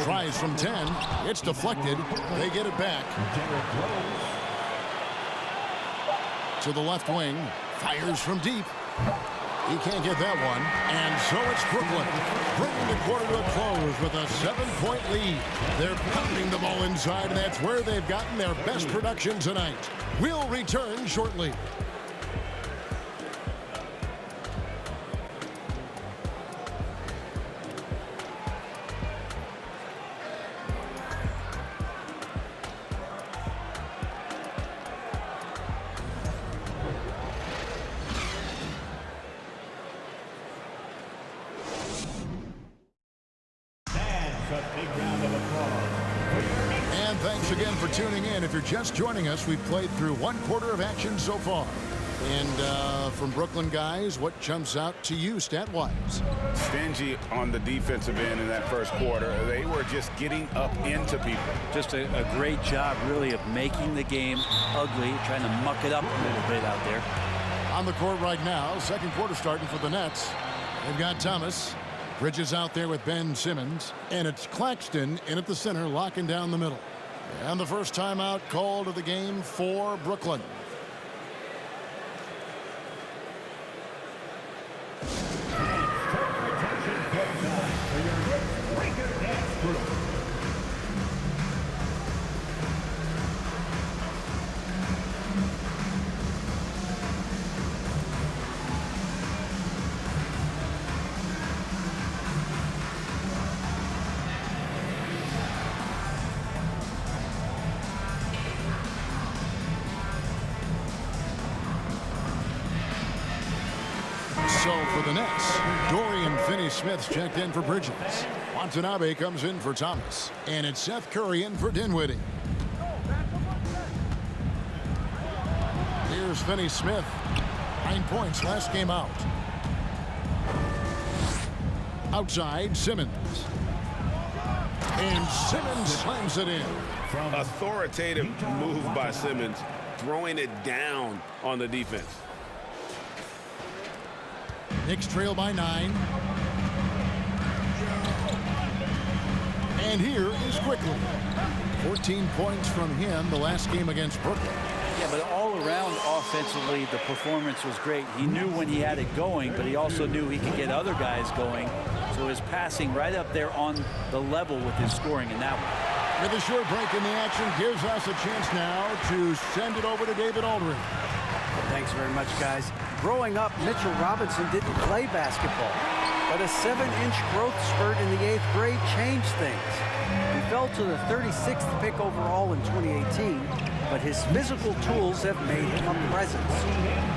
Tries from 10. It's deflected. They get it back. To the left wing. Fires from deep. He can't get that one. And so it's Brooklyn, bringing the quarter to a close with a 7-point lead. They're pounding the ball inside, and that's where they've gotten their best production tonight. We'll return shortly. And thanks again for tuning in. If you're just joining us, we've played through one quarter of action so far. And from Brooklyn guys, what jumps out to you stat-wise? Stingy on the defensive end in that first quarter. They were just getting up into people. Just a great job, really, of making the game ugly, trying to muck it up a little bit out there. On the court right now, second quarter starting for the Nets. They've got Thomas. Bridges out there with Ben Simmons. And it's Claxton in at the center, locking down the middle. And the first timeout called of the game for Brooklyn. So for the Nets, Dorian Finney-Smith's checked in for Bridges. Watanabe comes in for Thomas. And it's Seth Curry in for Dinwiddie. Here's Finney-Smith. 9 points last game out. Outside, Simmons. And Simmons slams it in. Authoritative move by Simmons, throwing it down on the defense. Knicks trail by 9. And here is Quickly. 14 points from him the last game against Brooklyn. Yeah, but all around offensively, the performance was great. He knew when he had it going, but he also knew he could get other guys going. So his passing right up there on the level with his scoring in that one. With a short break in the action gives us a chance now to send it over to David Aldridge. Thanks very much, guys. Growing up, Mitchell Robinson didn't play basketball, but a 7-inch growth spurt in the 8th grade changed things. He fell to the 36th pick overall in 2018, but his physical tools have made him a presence.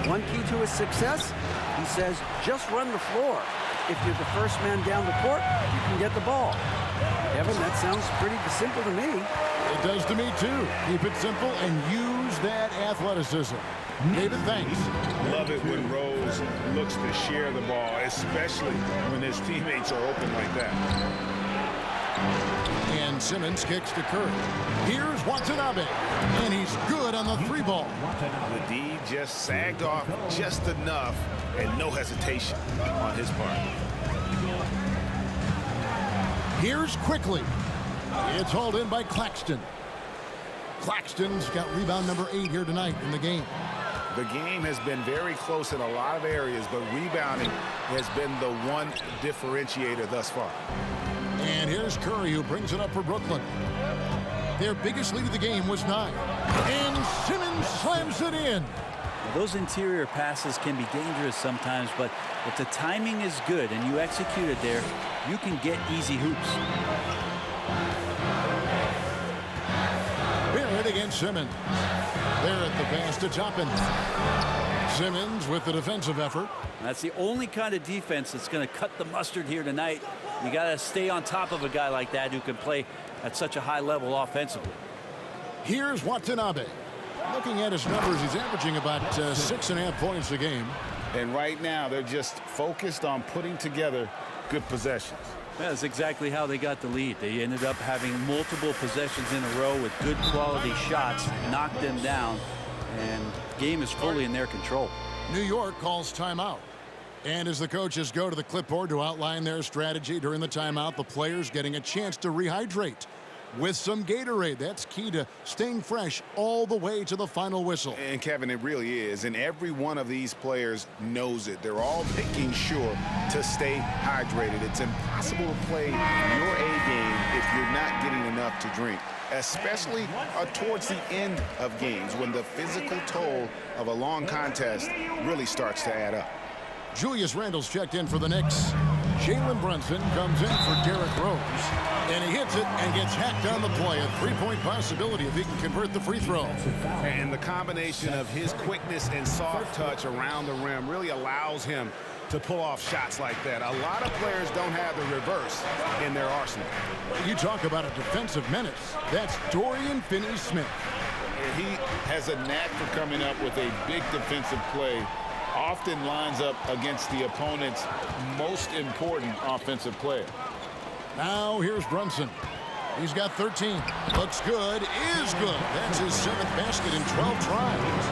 One key to his success, he says, just run the floor. If you're the first man down the court, you can get the ball. Kevin, that sounds pretty simple to me. It does to me, too. Keep it simple and use that athleticism. David, thanks. Love it when Rose looks to share the ball, especially when his teammates are open like that. And Simmons kicks to Curry. Here's Watanabe. And he's good on the 3-ball. The D just sagged off just enough and no hesitation on his part. Here's Quickly. It's hauled in by Claxton. Claxton's got rebound number 8 here tonight in the game. The game has been very close in a lot of areas, but rebounding has been the one differentiator thus far. And here's Curry, who brings it up for Brooklyn. Their biggest lead of the game was 9. And Simmons slams it in. Those interior passes can be dangerous sometimes, but if the timing is good and you execute it there, you can get easy hoops. Barrett against Simmons. Barrett the pass to Toppin. Simmons with the defensive effort. That's the only kind of defense that's going to cut the mustard here tonight. You got to stay on top of a guy like that who can play at such a high level offensively. Here's Watanabe. Looking at his numbers, he's averaging about 6.5 points a game. And right now, they're just focused on putting together good possessions. That's exactly how they got the lead. They ended up having multiple possessions in a row with good quality shots, knocked them down, and the game is fully in their control. New York calls timeout. And as the coaches go to the clipboard to outline their strategy during the timeout, the players getting a chance to rehydrate with some Gatorade. That's key to staying fresh all the way to the final whistle. And Kevin, it really is. And every one of these players knows it. They're all making sure to stay hydrated. It's impossible to play your A game if you're not getting enough to drink, especially towards the end of games when the physical toll of a long contest really starts to add up. Julius Randle's checked in for the Knicks. Jalen Brunson comes in for Derrick Rose. And he hits it and gets hacked on the play. A three-point possibility if he can convert the free throw. And the combination of his quickness and soft touch around the rim really allows him to pull off shots like that. A lot of players don't have the reverse in their arsenal. You talk about a defensive menace. That's Dorian Finney-Smith. He has a knack for coming up with a big defensive play. Often lines up against the opponent's most important offensive player. Now here's Brunson. He's got 13. Looks good. Is good. That's his 7th basket in 12 tries.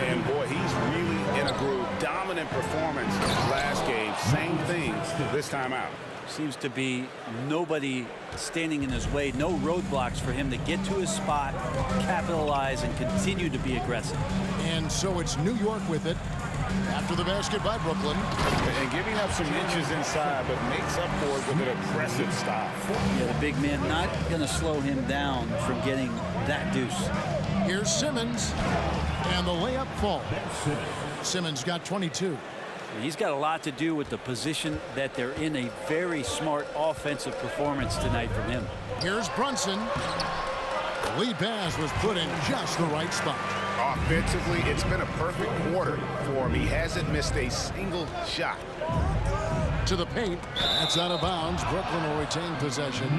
And boy, he's really in a groove. Dominant performance last game. Same thing this time out. Seems to be nobody standing in his way. No roadblocks for him to get to his spot, capitalize, and continue to be aggressive. And so it's New York with it. After the basket by Brooklyn. And giving up some inches inside, but makes up for it with an aggressive stop. Yeah, the big man not going to slow him down from getting that deuce. Here's Simmons. And the layup falls. Simmons got 22. He's got a lot to do with the position that they're in. A very smart offensive performance tonight from him. Here's Brunson. The lead pass was put in just the right spot. Offensively, it's been a perfect quarter for him. He hasn't missed a single shot. To the paint. That's out of bounds. Brooklyn will retain possession.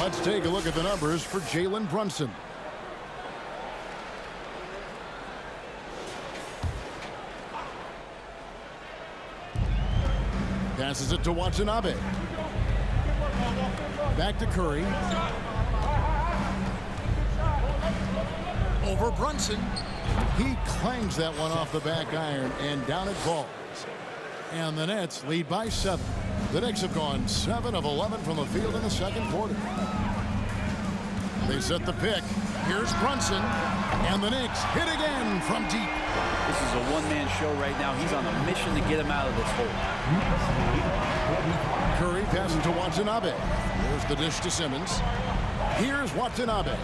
Let's take a look at the numbers for Jalen Brunson. Passes it to Watanabe. Back to Curry. Over Brunson. He clangs that one off the back iron, and down it falls. And the Nets lead by 7. The Knicks have gone 7 of 11 from the field in the second quarter. They set the pick. Here's Brunson. And the Knicks hit again from deep. This is a one-man show right now. He's on a mission to get him out of this hole. Curry passes to Watanabe. There's the dish to Simmons. Here's Watanabe.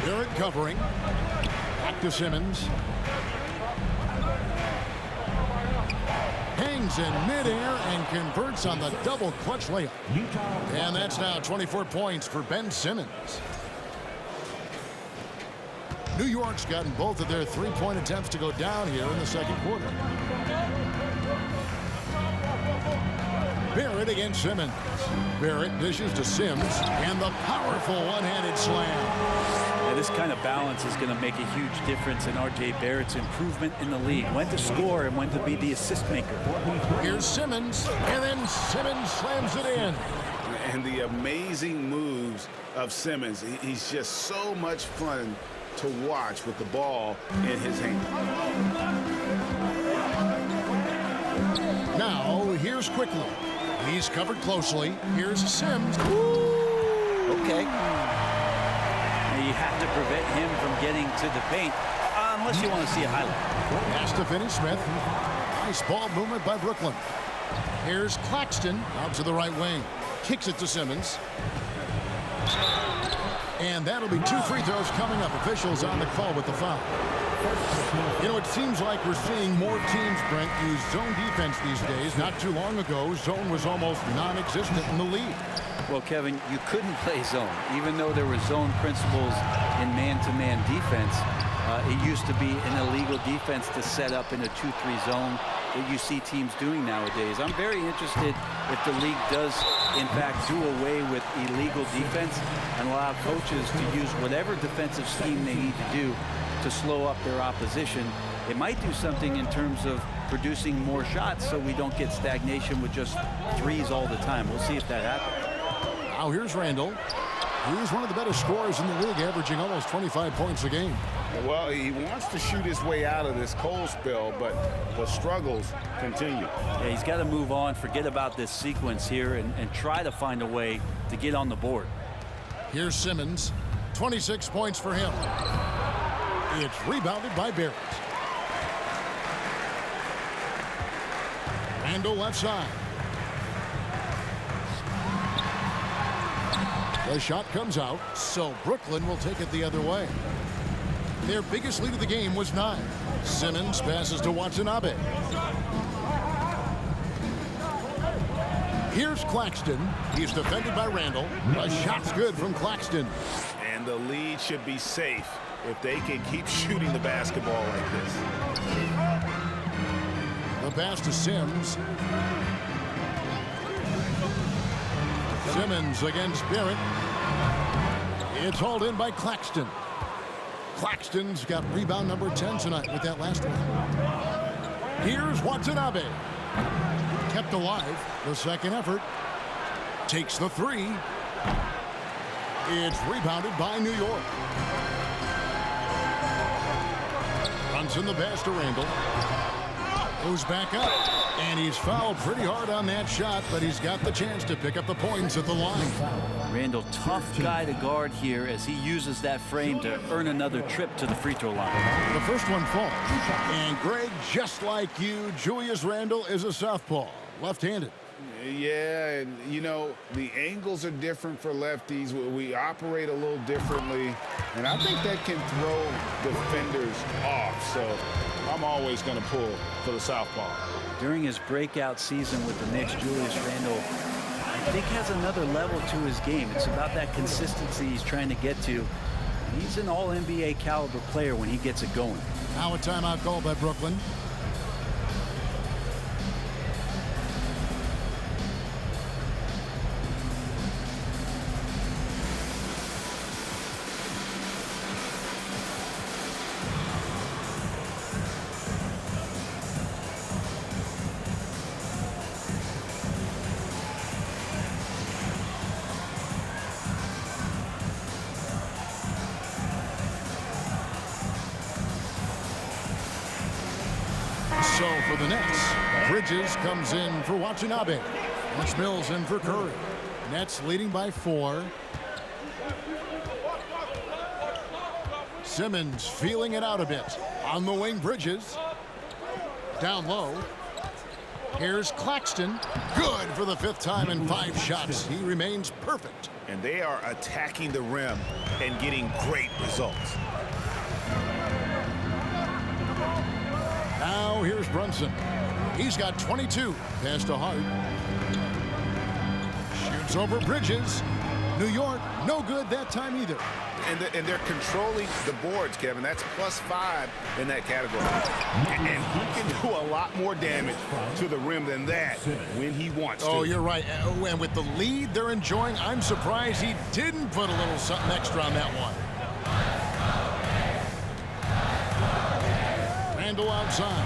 Barrett covering. Back to Simmons. Hangs in midair and converts on the double clutch layup. And that's now 24 points for Ben Simmons. New York's gotten both of their three-point attempts to go down here in the second quarter. Barrett against Simmons. Barrett dishes to Sims, and the powerful one-handed slam. Yeah, this kind of balance is going to make a huge difference in R.J. Barrett's improvement in the league. When to score and when to be the assist maker. Here's Simmons, and then Simmons slams it in. And the amazing moves of Simmons. He's just so much fun to watch with the ball in his hand. Now, here's Quickly. He's covered closely. Here's Sims. Okay. You have to prevent him from getting to the paint, unless you want to see a highlight. Pass to Finney-Smith. Nice ball movement by Brooklyn. Here's Claxton out to the right wing. Kicks it to Simmons. And that'll be 2 free throws coming up. Officials on the call with the foul. You know, it seems like we're seeing more teams, Brent, use zone defense these days. Not too long ago, zone was almost non-existent in the league. Well, Kevin, you couldn't play zone. Even though there were zone principles in man-to-man defense, it used to be an illegal defense to set up in a 2-3 zone that you see teams doing nowadays. I'm very interested if the league does, in fact, do away with illegal defense and allow coaches to use whatever defensive scheme they need to do to slow up their opposition. It might do something in terms of producing more shots so we don't get stagnation with just threes all the time. We'll see if that happens. Now here's Randle. He's one of the better scorers in the league, averaging almost 25 points a game. Well, he wants to shoot his way out of this cold spell, but the struggles continue. Yeah, he's got to move on, forget about this sequence here, and try to find a way to get on the board. Here's Simmons. 26 points for him. It's rebounded by Barrett. Randall left side. The shot comes out, so Brooklyn will take it the other way. Their biggest lead of the game was 9. Simmons passes to Watanabe. Here's Claxton. He's defended by Randall. A shot's good from Claxton. And the lead should be safe if they can keep shooting the basketball like this. The pass to Sims. Simmons against Barrett. It's hauled in by Claxton. Claxton's got rebound number 10 tonight with that last one. Here's Watanabe. Kept alive. The second effort. Takes the 3. It's rebounded by New York. Brunson the pass to Randall. Goes back up. And he's fouled pretty hard on that shot, but he's got the chance to pick up the points at the line. Randall, tough guy to guard here as he uses that frame to earn another trip to the free throw line. The first one falls. And Greg, just like you, Julius Randle is a southpaw, left-handed. Yeah, and you know, the angles are different for lefties. We operate a little differently, and I think that can throw defenders off. So I'm always going to pull for the southpaw. During his breakout season with the Knicks, Julius Randle, I think, has another level to his game. It's about that consistency he's trying to get to. He's an all-NBA caliber player when he gets it going. Now a timeout call by Brooklyn. So for the Nets, Bridges comes in for Watanabe. Mitch Mills in for Curry. Nets leading by 4. Simmons feeling it out a bit. On the wing, Bridges. Down low. Here's Claxton. Good for the 5th time in 5 shots. He remains perfect. And they are attacking the rim and getting great results. Now here's Brunson. He's got 22. Pass to Hart. Shoots over Bridges. New York, no good that time either. And they're controlling the boards, Kevin. That's +5 in that category. And he can do a lot more damage to the rim than that when he wants to. Oh, you're right. And with the lead they're enjoying, I'm surprised he didn't put a little something extra on that one. Randall outside.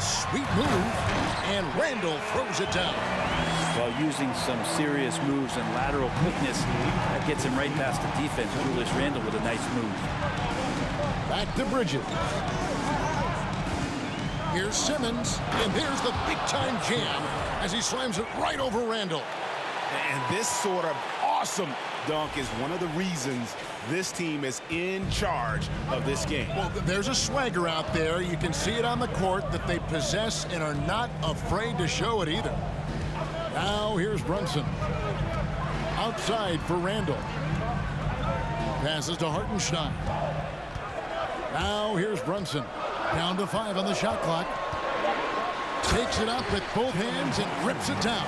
Sweet move. And Randall throws it down. While using some serious moves and lateral quickness, that gets him right past the defense. Julius Randle with a nice move. Back to Bridges. Here's Simmons, and there's the big-time jam as he slams it right over Randall. And this sort of awesome dunk is one of the reasons this team is in charge of this game. Well, there's a swagger out there. You can see it on the court that they possess and are not afraid to show it either. Now here's Brunson. Outside for Randall. Passes to Hartenstein. Now here's Brunson. Down to 5 on the shot clock. Takes it up with both hands and rips it down.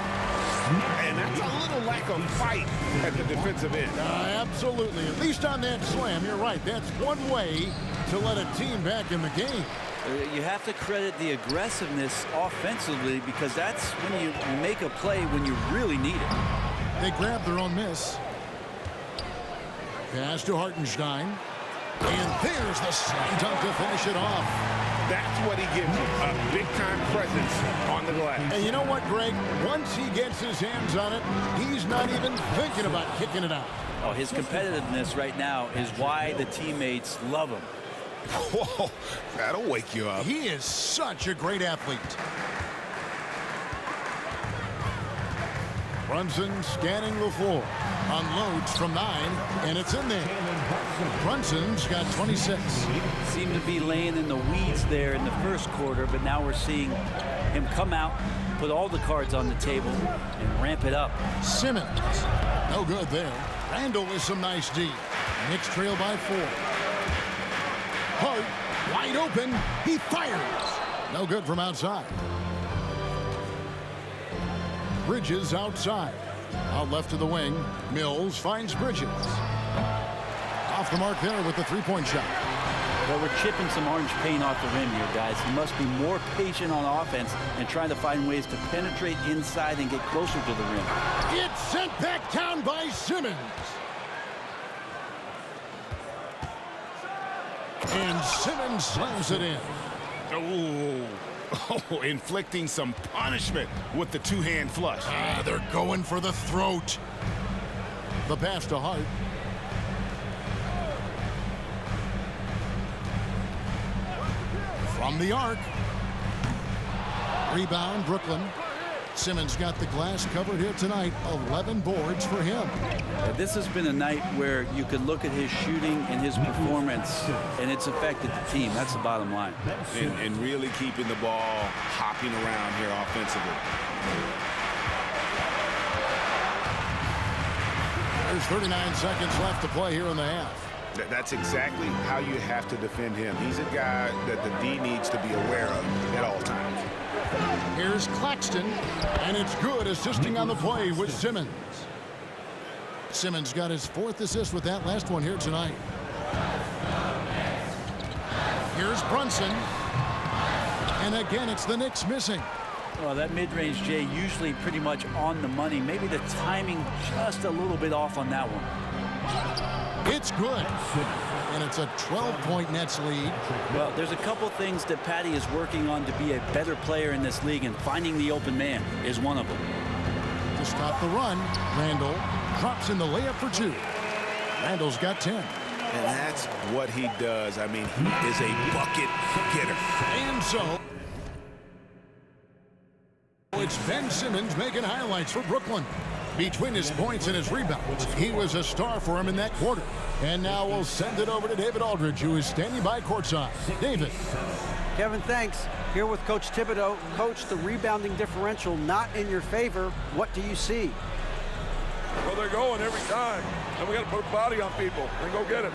And that's a little lack of fight at the defensive end. Absolutely. At least on that slam, you're right. That's one way to let a team back in the game. You have to credit the aggressiveness offensively because that's when you make a play when you really need it. They grab their own miss. Pass to Hartenstein. And there's the slam dunk to finish it off. That's what he gives you, a big-time presence on the glass. And you know what, Greg? Once he gets his hands on it, he's not even thinking about kicking it out. Oh, his competitiveness right now is why the teammates love him. Whoa, that'll wake you up. He is such a great athlete. Brunson scanning the floor. Unloads from 9, and it's in there. Brunson's got 26. Seemed to be laying in the weeds there in the first quarter, but now we're seeing him come out, put all the cards on the table, and ramp it up. Simmons, no good there. Randall with some nice D. Knicks trail by 4. Hart, wide open. He fires. No good from outside. Bridges outside. Out left to the wing. Mills finds Bridges. Off the mark there with the three-point shot. Well, we're chipping some orange paint off the rim here, guys. He must be more patient on offense and trying to find ways to penetrate inside and get closer to the rim. It's sent back down by Simmons. And Simmons slams it in. Oh, inflicting some punishment with the two-hand flush. They're going for the throat. The pass to Hart. From the arc. Rebound, Brooklyn. Simmons got the glass covered here tonight. 11 boards for him. This has been a night where you could look at his shooting and his performance, and it's affected the team. That's the bottom line. And really keeping the ball hopping around here offensively. There's 39 seconds left to play here in the half. That's exactly how you have to defend him. He's a guy that the D needs to be aware of at all times. Here's Claxton, and it's good, assisting on the play with Simmons. Simmons got his 4th assist with that last one here tonight. Here's Brunson. And again, it's the Knicks missing. Well, that mid-range, Jay, usually pretty much on the money. Maybe the timing just a little bit off on that one. It's good. And it's a 12-point Nets lead. Well, there's a couple things that Patty is working on to be a better player in this league, and finding the open man is one of them. To stop the run, Randall drops in the layup for 2. Randall's got 10. And that's what he does. I mean, he is a bucket getter. And so it's Ben Simmons making highlights for Brooklyn. Between his points and his rebounds, he was a star for him in that quarter. And now we'll send it over to David Aldridge, who is standing by courtside. David. Kevin, thanks. Here with Coach Thibodeau. Coach, the rebounding differential not in your favor. What do you see? Well, they're going every time, and we got to put a body on people and go get it.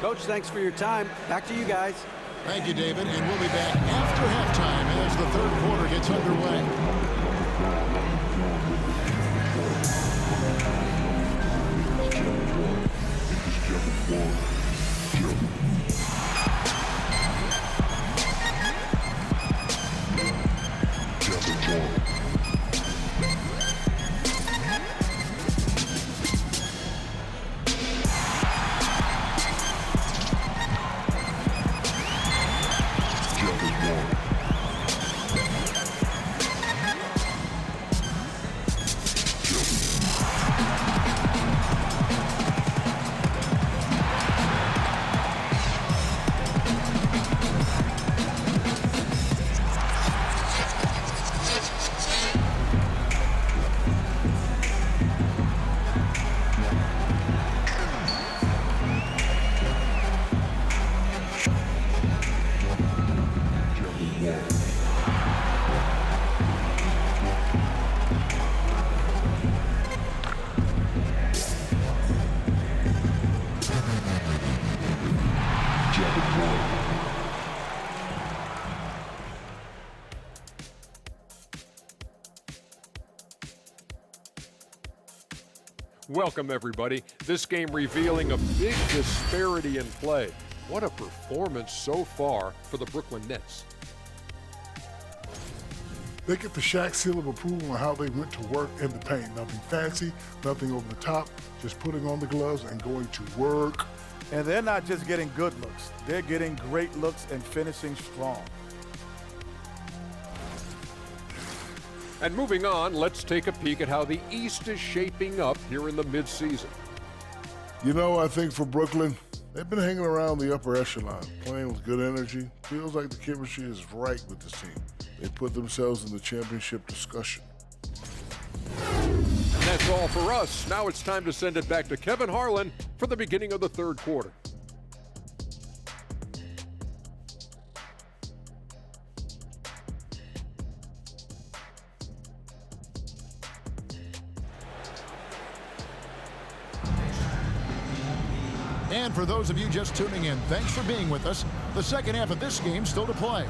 Coach, thanks for your time. Back to you guys. Thank you, David. And we'll be back after halftime as the third quarter gets underway. Welcome, everybody. This game revealing a big disparity in play. What a performance so far for the Brooklyn Nets. They get the Shaq seal of approval on how they went to work in the paint. Nothing fancy, nothing over the top, just putting on the gloves and going to work. And they're not just getting good looks. They're getting great looks and finishing strong. And moving on, let's take a peek at how the East is shaping up here in the midseason. You know, I think for Brooklyn, they've been hanging around the upper echelon, playing with good energy. Feels like the chemistry is right with this team. They put themselves in the championship discussion. And that's all for us. Now it's time to send it back to Kevin Harlan for the beginning of the third quarter. And for those of you just tuning in, thanks for being with us. The second half of this game still to play.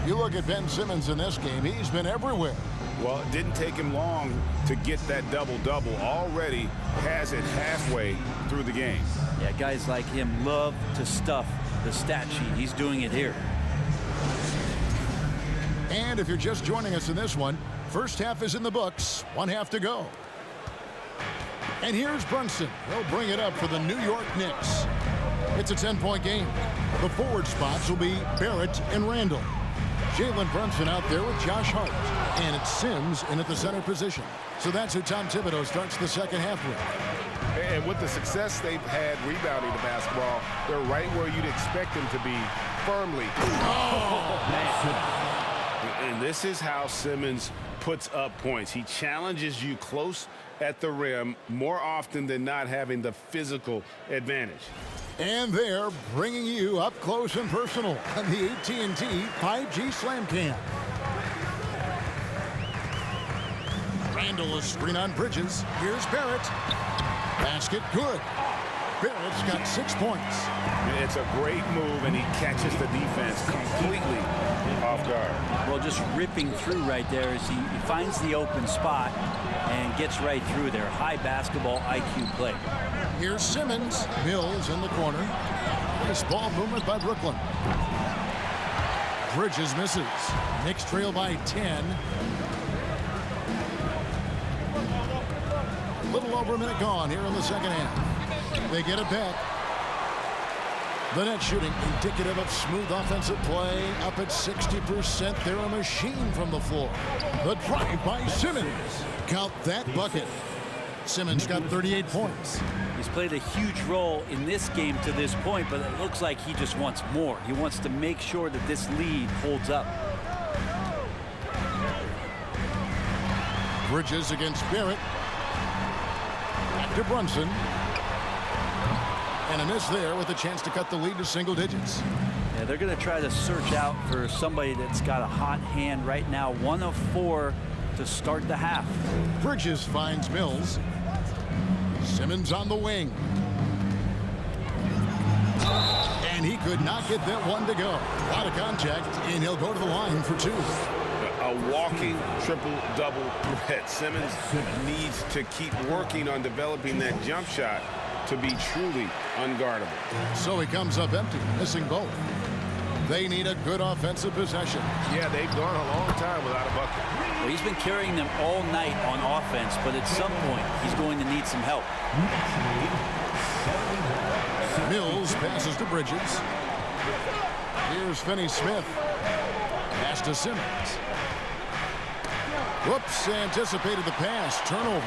You look at Ben Simmons in this game, he's been everywhere. Well, it didn't take him long to get that double-double. Already has it halfway through the game. Yeah, guys like him love to stuff the stat sheet. He's doing it here. And if you're just joining us in this one, first half is in the books, one half to go. And here's Brunson. He'll bring it up for the New York Knicks. It's a 10-point game. The forward spots will be Barrett and Randall. Jalen Brunson out there with Josh Hart. And it's Sims in at the center position. So that's who Tom Thibodeau starts the second half with. And with the success they've had rebounding the basketball, they're right where you'd expect them to be, firmly. Oh, man. And this is how Simmons puts up points. He challenges you close at the rim more often than not, having the physical advantage. And they're bringing you up close and personal on the AT&T 5G Slam Cam. Randall is screen on Bridges. Here's Barrett. Basket good. Barrett's got 6 points. It's a great move, and he catches the defense completely off guard. Well, just ripping through right there as he finds the open spot and gets right through there. High basketball IQ play. Here's Simmons. Mills in the corner. Nice ball movement by Brooklyn. Bridges misses. Knicks trail by 10. A little over a minute gone here in the second half. They get it back. The net shooting indicative of smooth offensive play. Up at 60%. They're a machine from the floor. The drive by Simmons. Count that bucket. Simmons got 38 points. He's played a huge role in this game to this point, but it looks like he just wants more. He wants to make sure that this lead holds up. Bridges against Barrett. Back to Brunson. And a miss there with a chance to cut the lead to single digits. Yeah, they're going to try to search out for somebody that's got a hot hand right now. 1 of 4 to start the half. Bridges finds Mills. Simmons on the wing. And he could not get that one to go. A lot of contact, and he'll go to the line for 2. A walking triple-double threat. Simmons needs to keep working on developing that jump shot to be truly unguardable. So he comes up empty, missing both. They need a good offensive possession. Yeah, they've gone a long time without a bucket. Well, he's been carrying them all night on offense, but at some point, he's going to need some help. Mills passes to Bridges. Here's Finney-Smith. Pass to Simmons. Whoops, anticipated the pass. Turnover.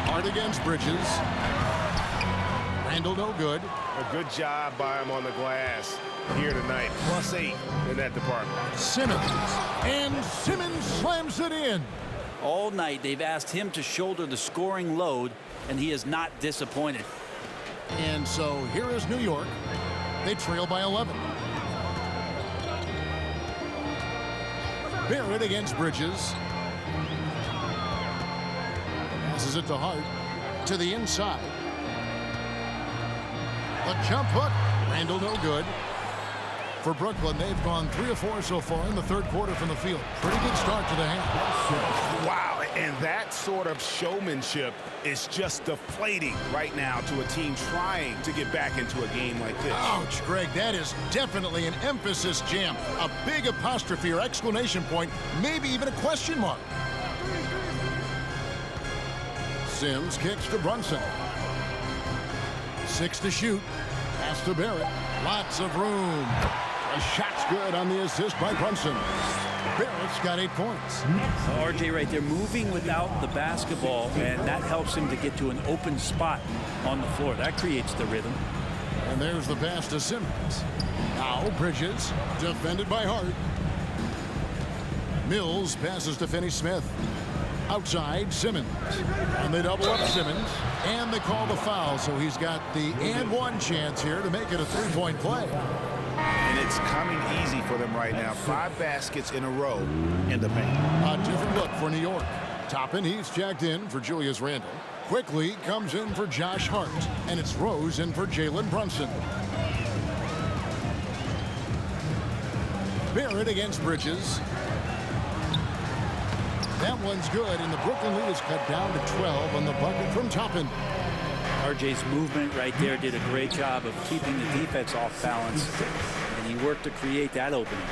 Hard against Bridges. Randall no good. A good job by him on the glass here tonight. +8 in that department. Simmons. And Simmons slams it in. All night, they've asked him to shoulder the scoring load, and he is not disappointed. And so here is New York. They trail by 11. Barrett against Bridges. Passes it to Hart. To the inside. The jump hook. Randall no good. For Brooklyn, they've gone 3 of 4 so far in the third quarter from the field. Pretty good start to the half. Wow, and that sort of showmanship is just deflating right now to a team trying to get back into a game like this. Ouch, Greg, that is definitely an emphasis jam. A big apostrophe or exclamation point, maybe even a question mark. Sims kicks to Brunson. 6 to shoot. Pass to Barrett. Lots of room. A shot's good on the assist by Brunson. Barrett's got 8 points. RJ right there moving without the basketball, and that helps him to get to an open spot on the floor. That creates the rhythm. And there's the pass to Simmons. Now Bridges, defended by Hart. Mills passes to Finney-Smith. Outside, Simmons. And they double up Simmons. And they call the foul, so he's got the and one chance here to make it a 3-point play. And it's coming easy for them right now. 5 baskets in a row in the paint. A different look for New York. Toppin, he's checked in for Julius Randle. Quickly comes in for Josh Hart. And it's Rose in for Jalen Brunson. Barrett against Bridges. That one's good, and the Brooklyn lead is cut down to 12 on the bucket from Toppin. RJ's movement right there did a great job of keeping the defense off balance, and he worked to create that opening.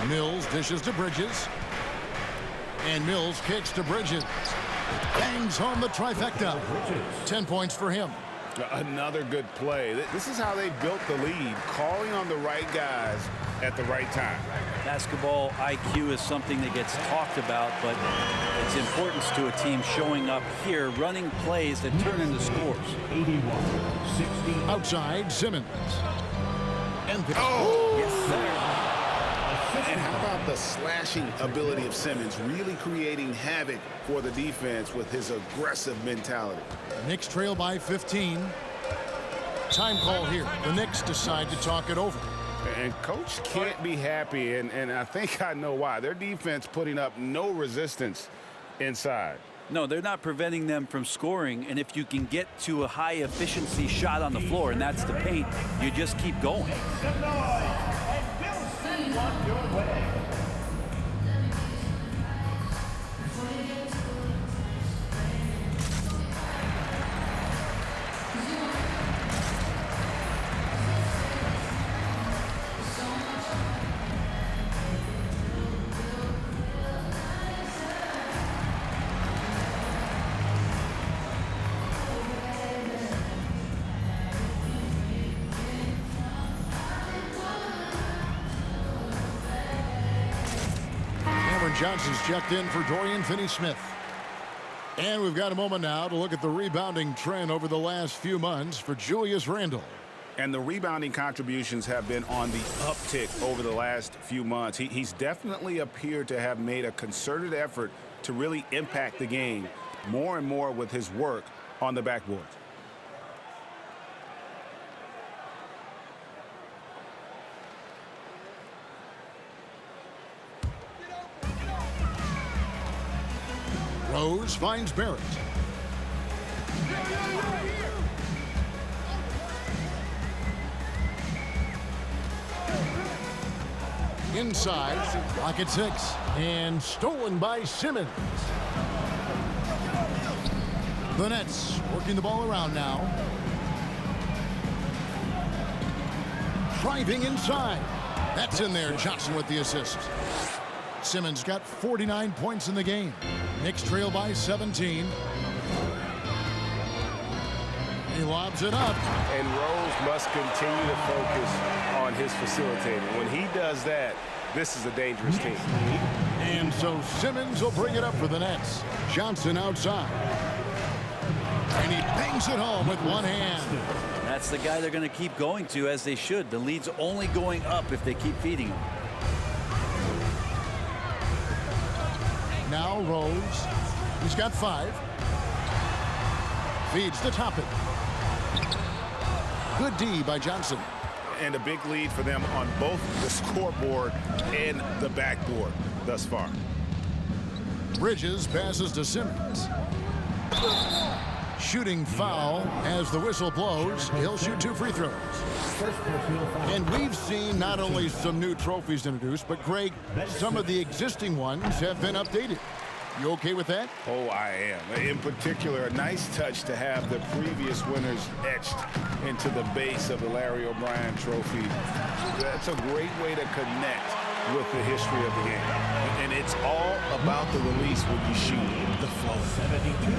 Mills dishes to Bridges. And Mills kicks to Bridges. Bangs home the trifecta. 10 points for him. Another good play. This is how they built the lead, calling on the right guys at the right time. Basketball IQ is something that gets talked about, but its importance to a team showing up here, running plays that turn into scores. 81-60. Outside, Simmons. And Yes, sir. And how about the slashing ability of Simmons, really creating havoc for the defense with his aggressive mentality. Knicks trail by 15. Time call here. The Knicks decide to talk it over. And coach can't be happy, and I think I know why. Their defense putting up no resistance inside. No, they're not preventing them from scoring, and if you can get to a high efficiency shot on the floor, and that's the paint, you just keep going. Johnson's checked in for Dorian Finney-Smith. And we've got a moment now to look at the rebounding trend over the last few months for Julius Randle. And the rebounding contributions have been on the uptick over the last few months. He's definitely appeared to have made a concerted effort to really impact the game more and more with his work on the backboard. Rose finds Barrett. Inside, clock at 6, and stolen by Simmons. The Nets working the ball around now. Driving inside. That's in there. Johnson with the assist. Simmons got 49 points in the game. Knicks trail by 17. He lobs it up. And Rose must continue to focus on his facilitating. When he does that, this is a dangerous team. And so Simmons will bring it up for the Nets. Johnson outside. And he bangs it home with one hand. That's the guy they're going to keep going to, as they should. The lead's only going up if they keep feeding him. Now Rose. He's got 5. Feeds to Toppin. Good D by Johnson. And a big lead for them on both the scoreboard and the backboard thus far. Bridges passes to Simmons. Shooting foul as the whistle blows. He'll shoot 2 free throws. And we've seen not only some new trophies introduced, but Greg, some of the existing ones have been updated. You okay with that? Oh, I am. In particular, a nice touch to have the previous winners etched into the base of the Larry O'Brien trophy. That's a great way to connect with the history of the game. And it's all about the release when you shoot the flow. 72.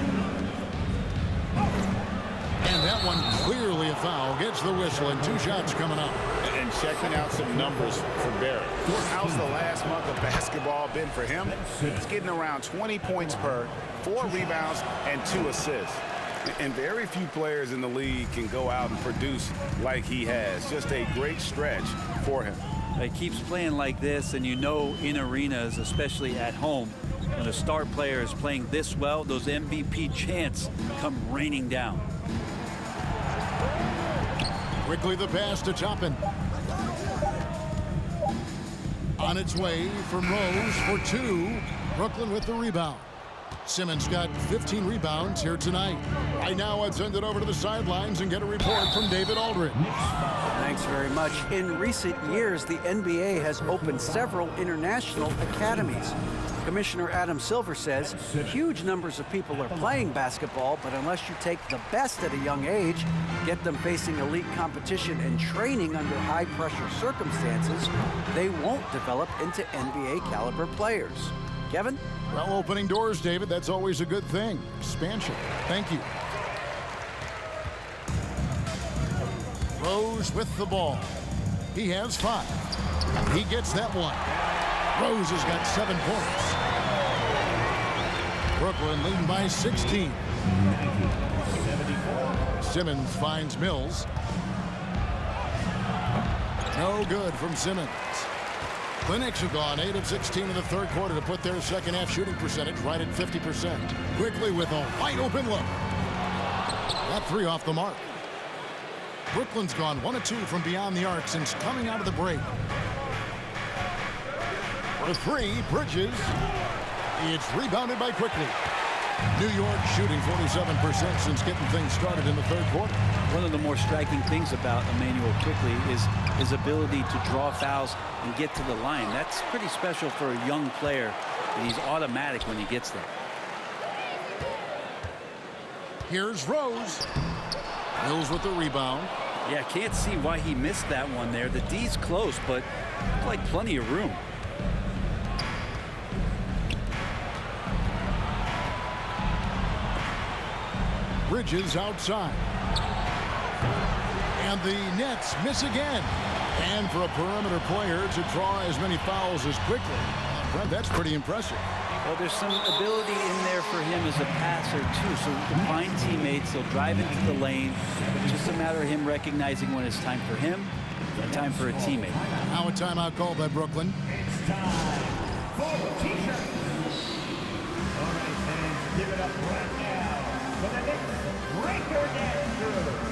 And that one clearly a foul. Gets the whistle and 2 shots coming up. And checking out some numbers for Barrett. How's the last month of basketball been for him? He's getting around 20 points per, 4 rebounds, and 2 assists. And very few players in the league can go out and produce like he has. Just a great stretch for him. He keeps playing like this, and you know in arenas, especially at home, when a star player is playing this well, those MVP chants come raining down. Quickly the pass to Toppin. On its way from Rose for 2. Brooklyn with the rebound. Simmons got 15 rebounds here tonight. Right now, I'd send it over to the sidelines and get a report from David Aldridge. Thanks very much. In recent years, the NBA has opened several international academies. Commissioner Adam Silver says huge numbers of people are playing basketball, but unless you take the best at a young age, get them facing elite competition and training under high-pressure circumstances, they won't develop into NBA-caliber players. Kevin? Well, opening doors, David, that's always a good thing. Expansion. Thank you. Rose with the ball. He has 5. He gets that one. Rose has got 7 points. Brooklyn leading by 16. Simmons finds Mills. No good from Simmons. The Knicks have gone 8 of 16 in the third quarter to put their second half shooting percentage right at 50%. Quickly with a wide open look. That 3 off the mark. Brooklyn's gone 1 of 2 from beyond the arc since coming out of the break. For 3, Bridges. It's rebounded by Quickly. New York shooting 47% since getting things started in the third quarter. One of the more striking things about Emmanuel Quickly is his ability to draw fouls and get to the line. That's pretty special for a young player, and he's automatic when he gets there. Here's Rose. Mills with the rebound. Yeah, can't see why he missed that one there. The D's close, but like plenty of room. Bridges outside. And the Nets miss again. And for a perimeter player to draw as many fouls as Quickly, Brent, that's pretty impressive. Well, there's some ability in there for him as a passer, too, so he can find teammates. He'll drive into the lane. It's just a matter of him recognizing when it's time for him and time for a teammate. Now a timeout called by Brooklyn. It's time for the T-shirt. All right, fans, give it up right now for the Knicks breaker dancer.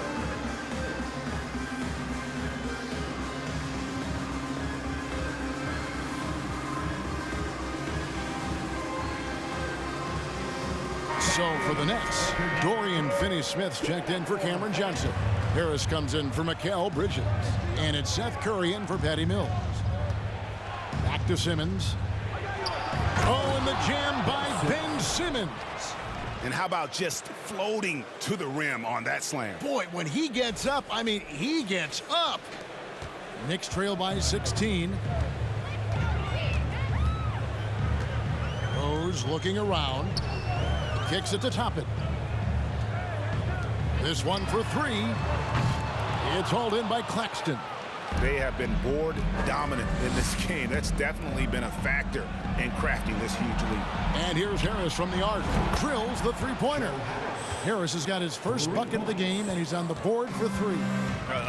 So for the Nets, Dorian Finney-Smith's checked in for Cameron Johnson. Harris comes in for Mikal Bridges. And it's Seth Curry in for Patty Mills. Back to Simmons. Oh, and the jam by Ben Simmons. And how about just floating to the rim on that slam? Boy, when he gets up, I mean, he gets up. Knicks trail by 16. Rose looking around. Kicks it to Toppin. This one for 3. It's hauled in by Claxton. They have been board dominant in this game. That's definitely been a factor in crafting this huge lead. And here's Harris from the arc. Drills the three-pointer. Harris has got his first bucket of the game, and he's on the board for 3.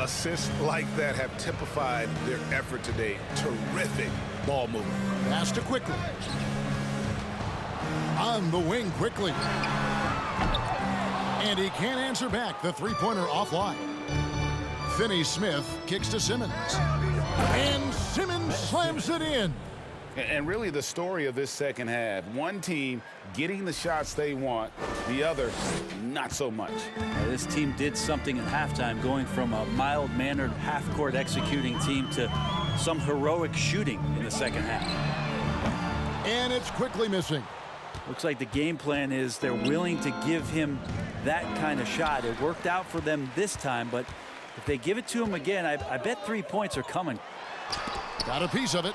Assists like that have typified their effort today. Terrific ball movement. Pass to Quickly. On the wing Quickly. And he can't answer back. The three-pointer offline. Finney-Smith kicks to Simmons. And Simmons slams it in. And really the story of this second half, one team getting the shots they want, the other not so much. This team did something at halftime, going from a mild-mannered half-court executing team to some heroic shooting in the second half. And it's Quickly missing. Looks like the game plan is they're willing to give him that kind of shot. It worked out for them this time, but if they give it to him again, I bet 3 points are coming. Got a piece of it.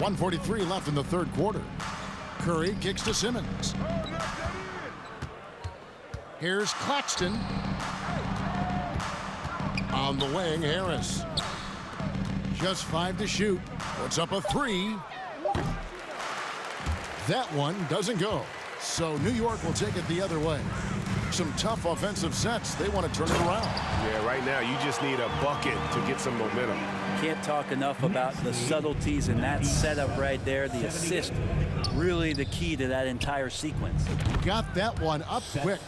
1:43 left in the third quarter. Curry kicks to Simmons. Here's Claxton. On the wing, Harris. Just 5 to shoot. Puts up a 3. That one doesn't go. So New York will take it the other way. Some tough offensive sets. They want to turn it around. Yeah, right now you just need a bucket to get some momentum. Can't talk enough about the subtleties in that setup right there. The assist, really the key to that entire sequence. Got that one up quick.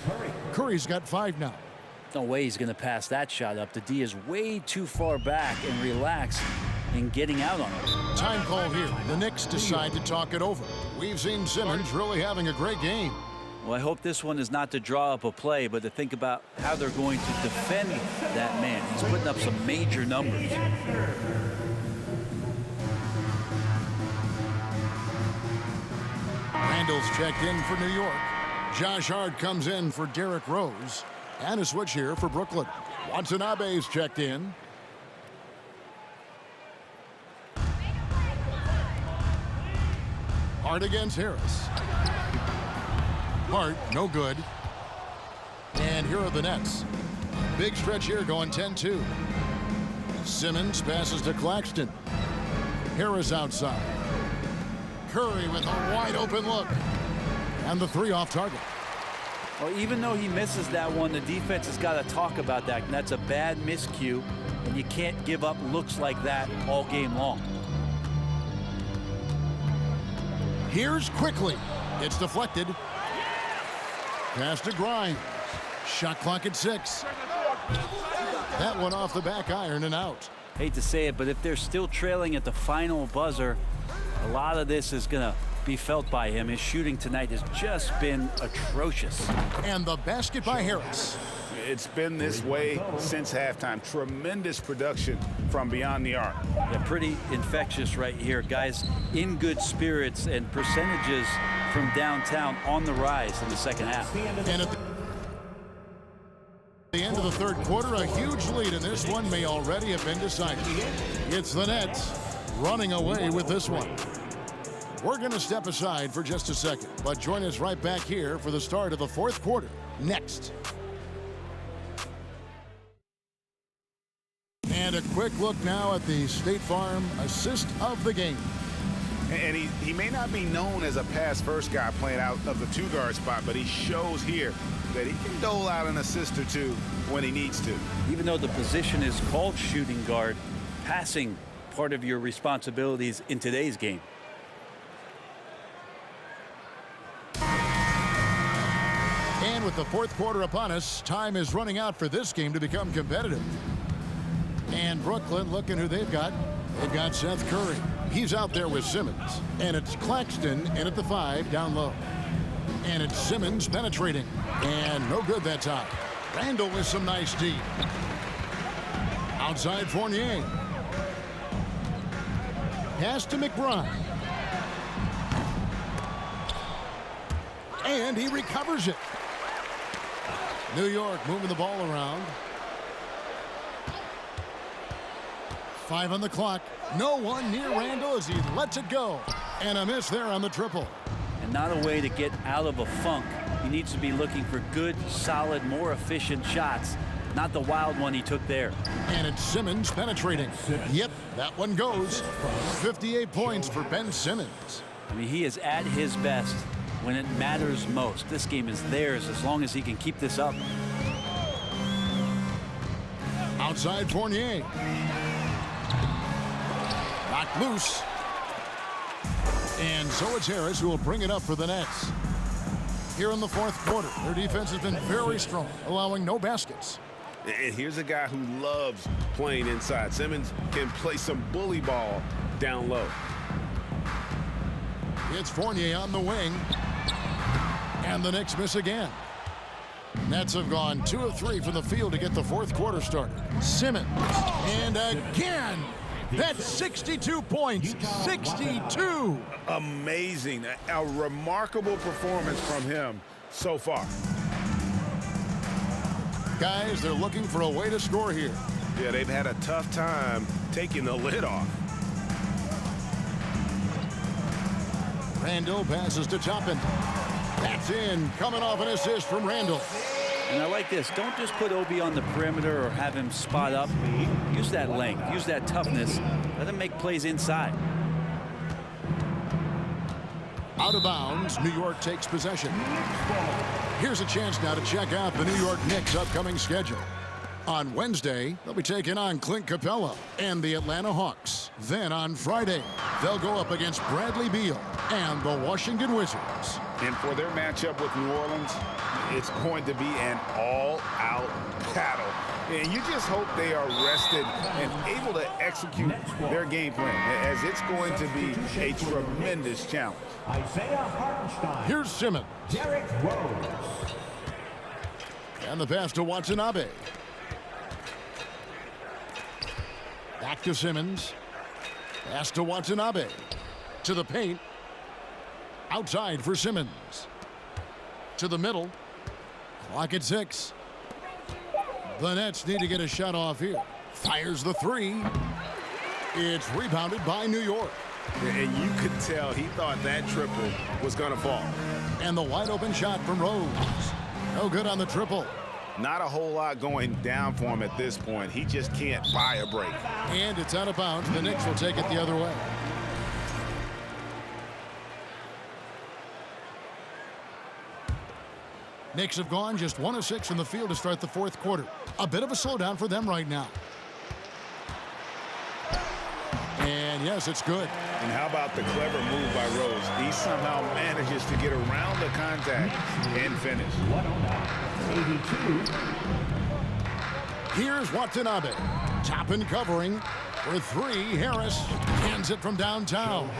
Curry's got 5 now. No way he's going to pass that shot up. The D is way too far back and relaxed in getting out on it. Time call here. The Knicks decide to talk it over. We've seen Simmons really having a great game. Well, I hope this one is not to draw up a play, but to think about how they're going to defend that man. He's putting up some major numbers. Randall's checked in for New York. Josh Hart comes in for Derrick Rose. And a switch here for Brooklyn. Watanabe's checked in. Hart against Harris. Hart, no good. And here are the Nets. Big stretch here going 10-2. Simmons passes to Claxton. Harris outside. Curry with a wide open look. And the 3 off target. Well, even though he misses that one, the defense has got to talk about that. And that's a bad miscue. And you can't give up looks like that all game long. Here's quickly. It's deflected. Pass to Grimes. Shot clock at 6. That one off the back iron and out. Hate to say it, but if they're still trailing at the final buzzer, a lot of this is going to be felt by him. His shooting tonight has just been atrocious. And the basket by Harris. It's been this way since halftime. Tremendous production from beyond the arc. Yeah, pretty infectious right here. Guys in good spirits and percentages from downtown on the rise in the second half. And at the end of the third quarter, a huge lead, and this one may already have been decided. It's the Nets running away with this one. We're going to step aside for just a second, but join us right back here for the start of the fourth quarter next. And a quick look now at the State Farm assist of the game. And he may not be known as a pass-first guy playing out of the 2-guard spot, but he shows here that he can dole out an assist or two when he needs to. Even though the position is called shooting guard, passing part of your responsibilities in today's game. And with the fourth quarter upon us, time is running out for this game to become competitive. And Brooklyn, looking who they've got. They've got Seth Curry. He's out there with Simmons. And it's Claxton in at the 5 down low. And it's Simmons penetrating. And no good that time. Randall with some nice D. Outside Fournier. Pass to McBride. And he recovers it. New York moving the ball around. 5 on the clock. No one near Randall as he lets it go. And a miss there on the triple. And not a way to get out of a funk. He needs to be looking for good, solid, more efficient shots. Not the wild one he took there. And it's Simmons penetrating. Yep, that one goes. 58 points for Ben Simmons. I mean, he is at his best when it matters most. This game is theirs as long as he can keep this up. Outside Fournier. Knocked loose. And so it's Harris who will bring it up for the Nets. Here in the fourth quarter, their defense has been very strong, allowing no baskets. And here's a guy who loves playing inside. Simmons can play some bully ball down low. It's Fournier on the wing. And the Knicks miss again. Nets have gone 2 of 3 from the field to get the fourth quarter started. Simmons. And again. That's 62 points. 62. Amazing. A remarkable performance from him so far. Guys, they're looking for a way to score here. Yeah, they've had a tough time taking the lid off. Randall passes to Toppin. That's in, coming off an assist from Randall. And I like this. Don't just put Obi on the perimeter or have him spot up. Use that length. Use that toughness. Let him make plays inside. Out of bounds, New York takes possession. Here's a chance now to check out the New York Knicks' upcoming schedule. On Wednesday, they'll be taking on Clint Capella and the Atlanta Hawks. Then on Friday, they'll go up against Bradley Beal and the Washington Wizards. And for their matchup with New Orleans, it's going to be an all-out battle. And you just hope they are rested and able to execute their game plan, as it's going to be a tremendous challenge. Isaiah Hartenstein. Here's Simmons. Derrick Rose. And the pass to Watanabe. Back to Simmons. Pass to Watanabe. To the paint. Outside for Simmons. To the middle. Clock at 6. The Nets need to get a shot off here. Fires the three. It's rebounded by New York. And you could tell he thought that triple was going to fall. And the wide open shot from Rose. No good on the triple. Not a whole lot going down for him at this point. He just can't buy a break. And it's out of bounds. The Knicks will take it the other way. Knicks have gone just 1 of 6 from the field to start the fourth quarter. A bit of a slowdown for them right now. And yes, it's good. And how about the clever move by Rose? He somehow manages to get around the contact and finish. 109-82. Here's Watanabe. Top and covering for three. Harris hands it from downtown.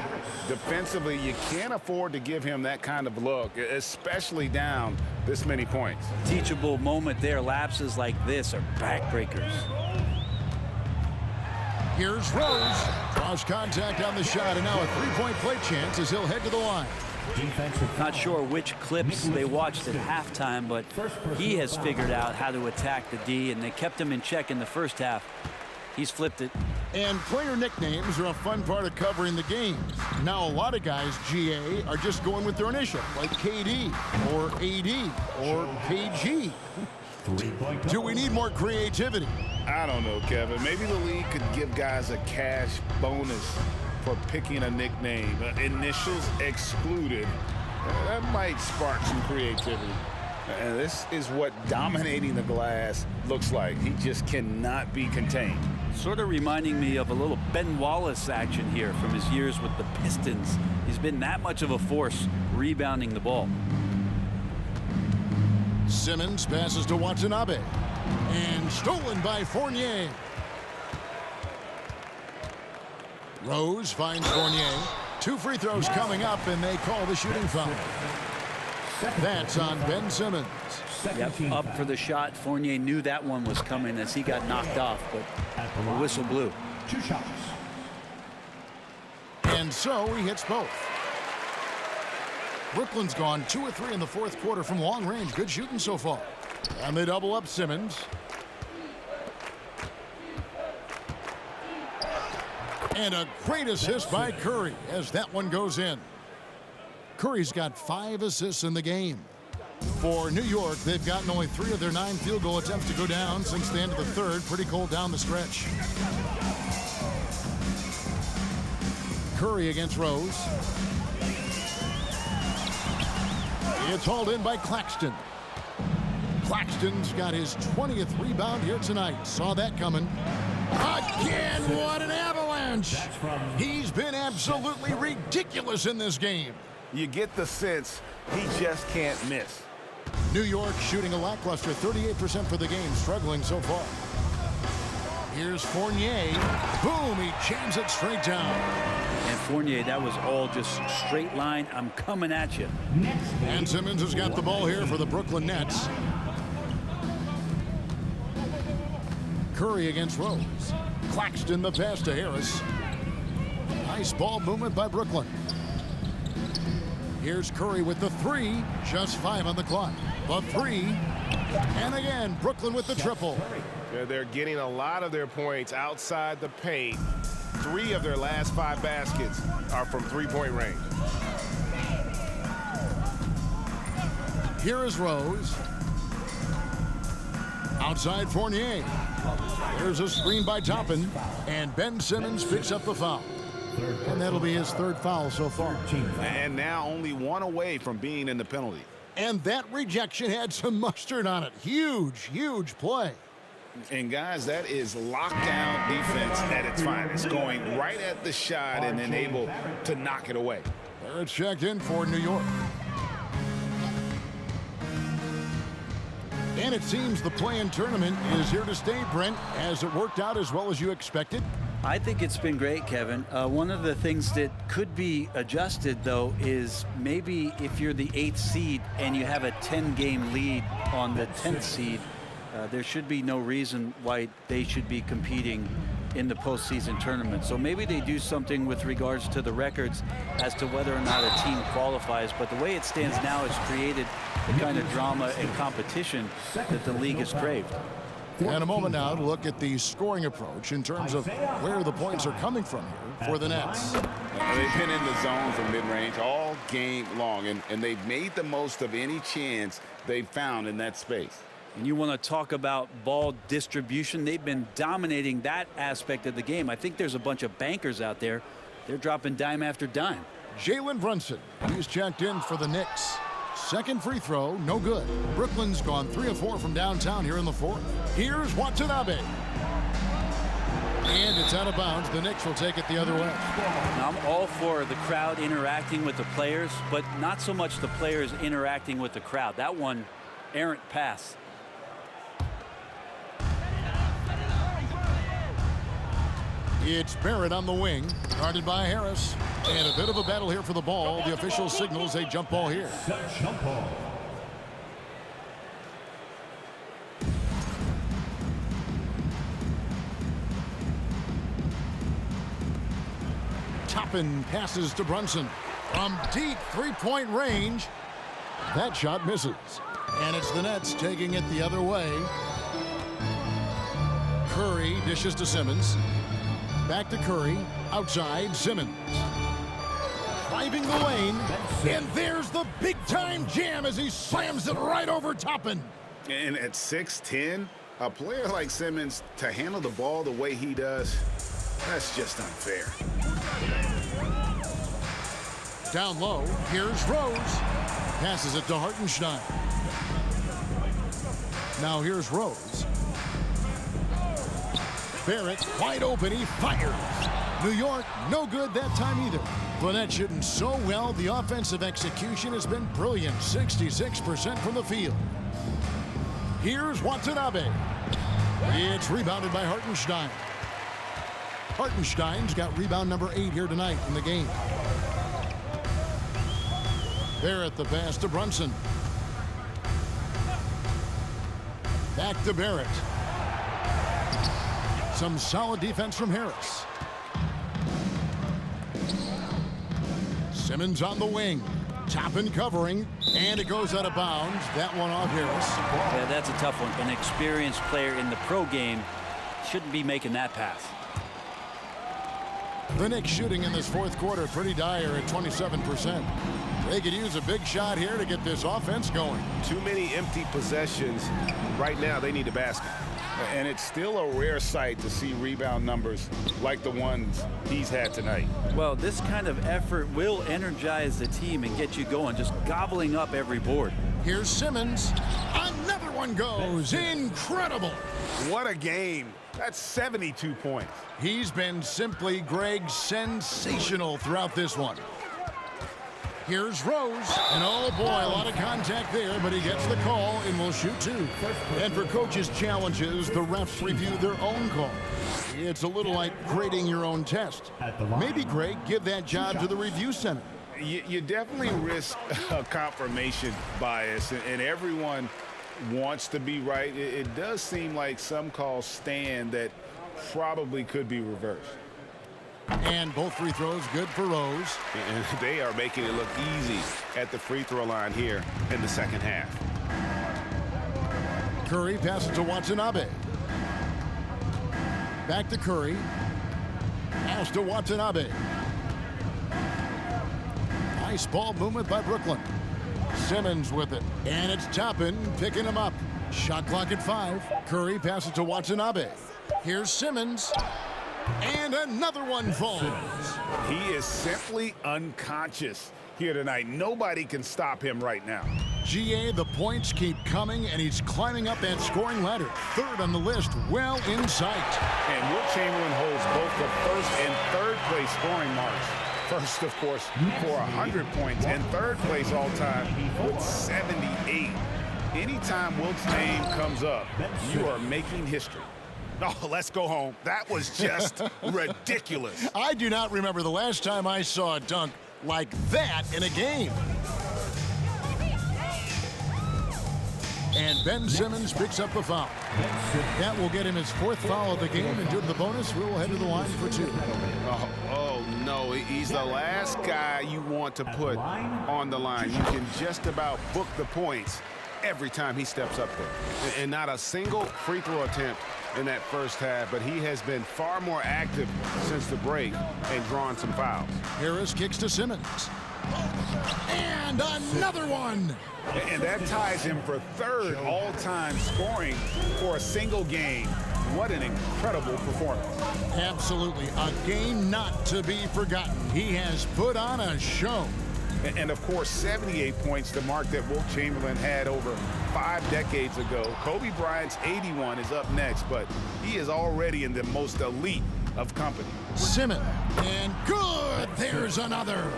Defensively, you can't afford to give him that kind of look, especially down this many points. Teachable moment there. Lapses like this are backbreakers. Here's Rose. Draws contact on the shot, and now a three-point play chance as he'll head to the line. Not sure which clips they watched at halftime, but he has figured out how to attack the D, and they kept him in check in the first half. He's flipped it. And player nicknames are a fun part of covering the games. Now, a lot of guys, GA, are just going with their initial, like KD or AD or KG. Do we need more creativity? I don't know, Kevin. Maybe the league could give guys a cash bonus for picking a nickname. Initials excluded. That might spark some creativity. And this is what dominating the glass looks like. He just cannot be contained. Sort of reminding me of a little Ben Wallace action here from his years with the Pistons. He's been that much of a force rebounding the ball. Simmons passes to Watanabe. And stolen by Fournier. Rose finds Fournier. 2 free throws coming up, and they call the shooting foul. That's on Ben Simmons. Yep, up for the shot. Fournier knew that one was coming as he got knocked off, but the whistle blew. 2 shots. And so he hits both. Brooklyn's gone 2 of 3 in the fourth quarter from long range. Good shooting so far. And they double up Simmons. And a great assist by Curry as that one goes in. Curry's got 5 assists in the game. For New York, they've gotten only 3 of their 9 field goal attempts to go down since the end of the third. Pretty cold down the stretch. Curry against Rose. It's hauled in by Claxton. Claxton's got his 20th rebound here tonight. Saw that coming. Again, what an avalanche! He's been absolutely ridiculous in this game. You get the sense he just can't miss. New York shooting a lackluster 38% for the game, struggling so far. Here's Fournier. Boom, he jams it straight down. And Fournier, that was all just straight line. I'm coming at you. And Simmons has got the ball here for the Brooklyn Nets. Curry against Rose. Claxton the pass to Harris. Nice ball movement by Brooklyn. Here's Curry with the 3. Just 5 on the clock. The 3. And again, Brooklyn with the triple. They're getting a lot of their points outside the paint. 3 of their last 5 baskets are from three-point range. Here is Rose. Outside Fournier. There's a screen by Toppin, and Ben Simmons picks up the foul. And that'll be his third foul so far. And now only one away from being in the penalty. And that rejection had some mustard on it. Huge, huge play. And guys, that is lockdown defense at its finest, going right at the shot and then able to knock it away. Barrett's checked in for New York. And it seems the play-in tournament is here to stay, Brent. Has it worked out as well as you expected? I think it's been great, Kevin. One of the things that could be adjusted, though, is maybe if you're the 8th seed and you have a 10-game lead on the 10th seed, there should be no reason why they should be competing in the postseason tournament. So maybe they do something with regards to the records as to whether or not a team qualifies. But the way it stands now has created the kind of drama and competition that the league has craved. And a moment now to look at the scoring approach in terms of where the points are coming from here for the Nets. They've been in the zone from mid-range all game long, and they've made the most of any chance they've found in that space. And you want to talk about ball distribution. They've been dominating that aspect of the game. I think there's a bunch of bankers out there. They're dropping dime after dime. Jalen Brunson, he's checked in for the Knicks. Second free throw, no good. Brooklyn's gone 3 of 4 from downtown here in the fourth. Here's Watanabe. And it's out of bounds. The Knicks will take it the other way. Now, I'm all for the crowd interacting with the players, but not so much the players interacting with the crowd. That one, errant pass. It's Barrett on the wing, guarded by Harris. And a bit of a battle here for the ball. The official signals a jump ball here. Jump ball. Toppin passes to Brunson. From deep three-point range. That shot misses. And it's the Nets taking it the other way. Curry dishes to Simmons. Back to Curry. Outside, Simmons. Driving the lane. And there's the big-time jam as he slams it right over Toppin. And at 6'10", a player like Simmons, to handle the ball the way he does, that's just unfair. Down low, here's Rose. Passes it to Hartenstein. Now here's Rose. Barrett wide open, he fires. New York, no good that time either. Gwinnett shooting so well, the offensive execution has been brilliant. 66% from the field. Here's Watanabe. It's rebounded by Hartenstein. Hartenstein's got rebound number 8 here tonight in the game. Barrett the pass to Brunson. Back to Barrett. Some solid defense from Harris. Simmons on the wing. Toppin covering, and it goes out of bounds. That one off Harris. Yeah, that's a tough one. An experienced player in the pro game shouldn't be making that pass. The Knicks shooting in this fourth quarter pretty dire at 27%. They could use a big shot here to get this offense going. Too many empty possessions. Right now, they need a basket. And it's still a rare sight to see rebound numbers like the ones he's had tonight. Well, this kind of effort will energize the team and get you going, just gobbling up every board. Here's Simmons. Another one goes. Incredible. What a game. That's 72 points. He's been simply, Greg, sensational throughout this one. Here's Rose, and oh boy, a lot of contact there, but he gets the call and will shoot 2. And for coaches' challenges, the refs review their own call. It's a little like grading your own test. Maybe, Greg, give that job to the review center. You definitely risk a confirmation bias, and everyone wants to be right. It does seem like some calls stand that probably could be reversed. And both free throws good for Rose. And they are making it look easy at the free throw line here in the second half. Curry passes to Watanabe. Back to Curry. Pass to Watanabe. Nice ball movement by Brooklyn. Simmons with it. And it's Toppin picking him up. Shot clock at 5. Curry passes to Watanabe. Here's Simmons. And another one falls. He is simply unconscious here tonight. Nobody can stop him right now. GA, the points keep coming, and he's climbing up that scoring ladder. Third on the list, well in sight. And Wilt Chamberlain holds both the first and third place scoring marks. First, of course, for 100 points, and third place all time with 78. Anytime Wilt's name comes up, you are making history. Oh, let's go home. That was just ridiculous. I do not remember the last time I saw a dunk like that in a game. And Ben Simmons picks up the foul. That will get him his 4th foul of the game, and due to the bonus, we will head to the line for 2. Oh, no, he's the last guy you want to put on the line. You can just about book the points every time he steps up there. And not a single free throw attempt in that first half, but he has been far more active since the break and drawing some fouls. Harris kicks to Simmons. And another one! And that ties him for 3rd all-time scoring for a single game. What an incredible performance. Absolutely. A game not to be forgotten. He has put on a show. And of course, 78 points, the mark that Wilt Chamberlain had over 5 decades ago. Kobe Bryant's 81 is up next, but he is already in the most elite of company. Simmons, and good! There's another.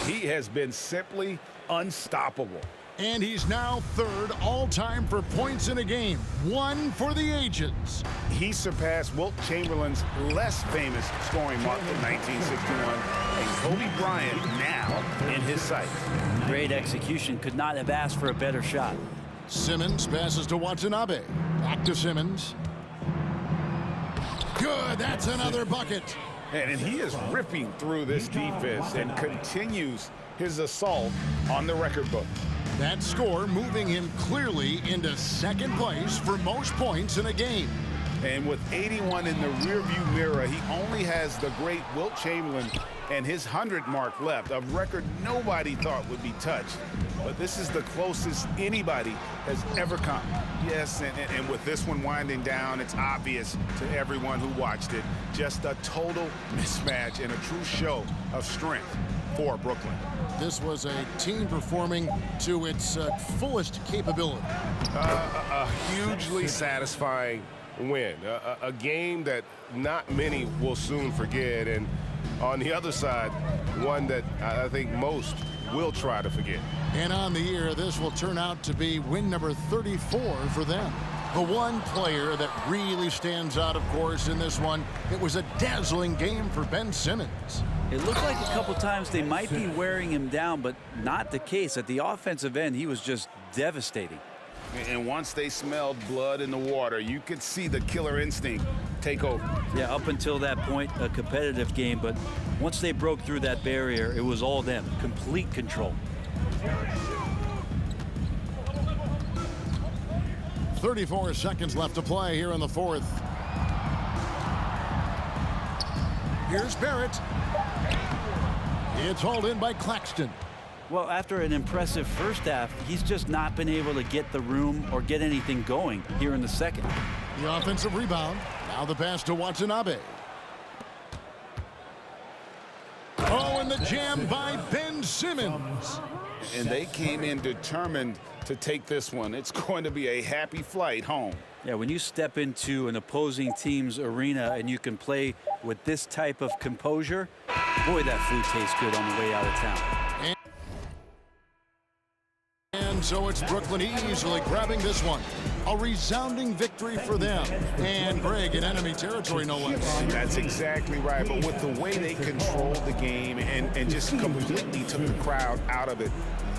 He has been simply unstoppable. And he's now 3rd all-time for points in a game. 1 for the ages. He surpassed Wilt Chamberlain's less famous scoring mark from 1961, and Kobe Bryant now in his sights. Great execution. Could not have asked for a better shot. Simmons passes to Watanabe. Back to Simmons. Good, that's another bucket. And he is ripping through this defense and continues his assault on the record book. That score moving him clearly into 2nd place for most points in a game. And with 81 in the rearview mirror, he only has the great Wilt Chamberlain and his 100 mark left, a record nobody thought would be touched. But this is the closest anybody has ever come. Yes, and with this one winding down, it's obvious to everyone who watched it, just a total mismatch and a true show of strength for Brooklyn. This was a team performing to its fullest capability. A hugely satisfying win. A game that not many will soon forget. And on the other side, one that I think most will try to forget. And on the year, this will turn out to be win number 34 for them. The one player that really stands out, of course, in this one, it was a dazzling game for Ben Simmons. It looked like a couple times they might be wearing him down, but not the case. At the offensive end, he was just devastating. And once they smelled blood in the water, you could see the killer instinct take over. Yeah, up until that point, a competitive game, but once they broke through that barrier, it was all them, complete control. 34 seconds left to play here in the 4th. Here's Barrett. It's hauled in by Claxton. Well, after an impressive first half, he's just not been able to get the room or get anything going here in the 2nd. The offensive rebound. Now the pass to Watanabe. Oh, and the jam by Ben Simmons. And they came in determined to take this one. It's going to be a happy flight home. Yeah, when you step into an opposing team's arena and you can play with this type of composure, boy, that food tastes good on the way out of town. And so it's Brooklyn easily grabbing this one. A resounding victory for them. And Greg in enemy territory, no less. That's exactly right. But with the way they controlled the game and just completely took the crowd out of it,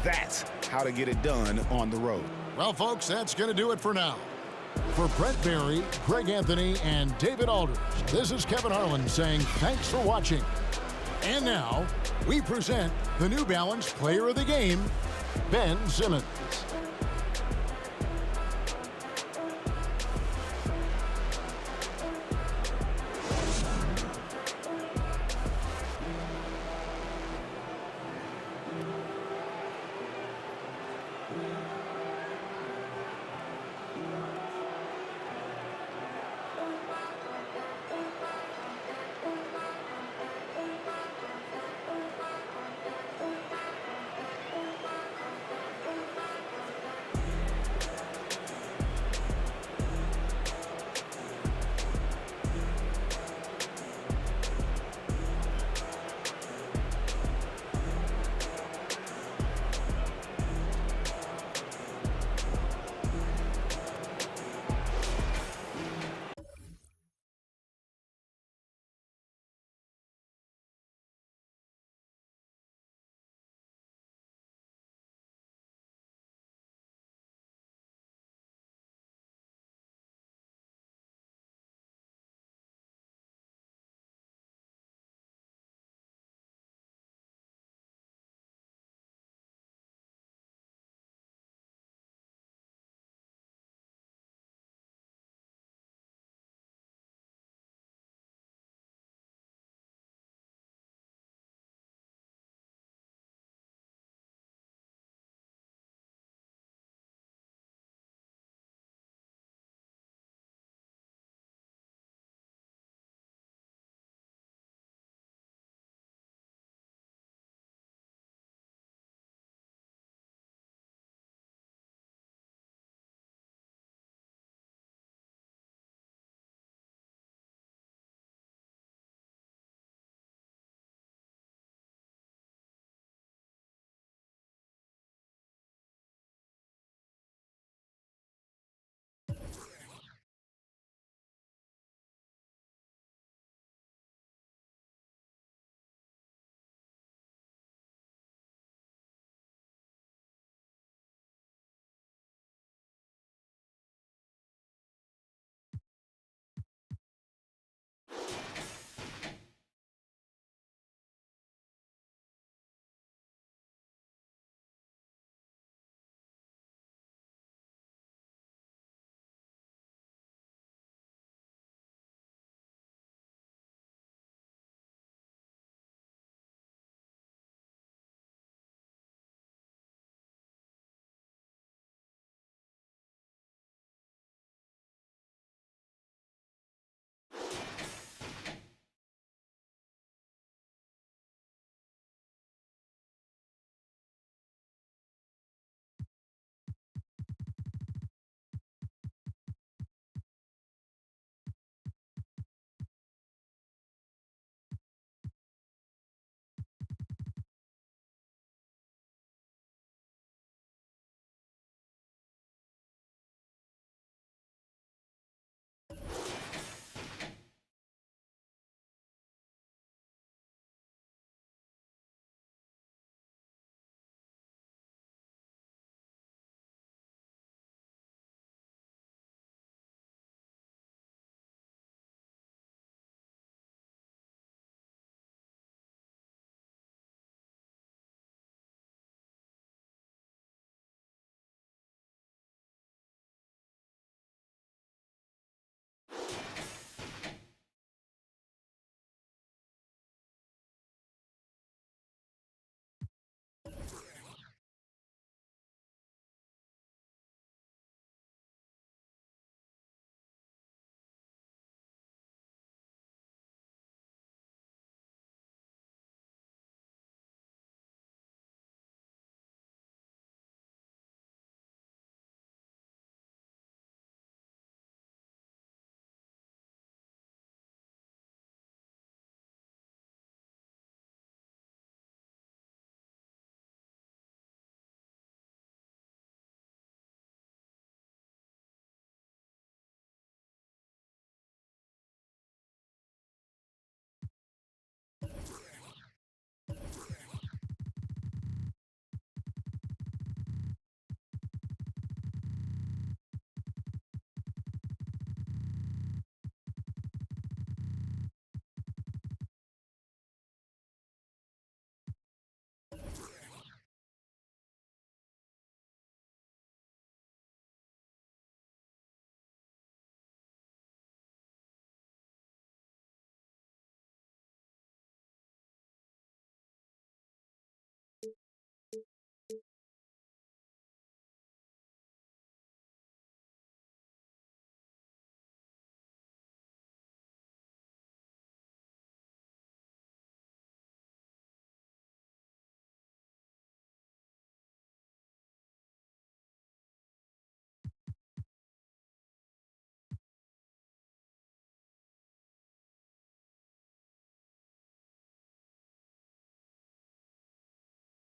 that's how to get it done on the road. Well, folks, that's going to do it for now. For Brett Barry, Greg Anthony, and David Aldridge, this is Kevin Harlan saying thanks for watching. And now, we present the New Balance Player of the Game, Ben Simmons.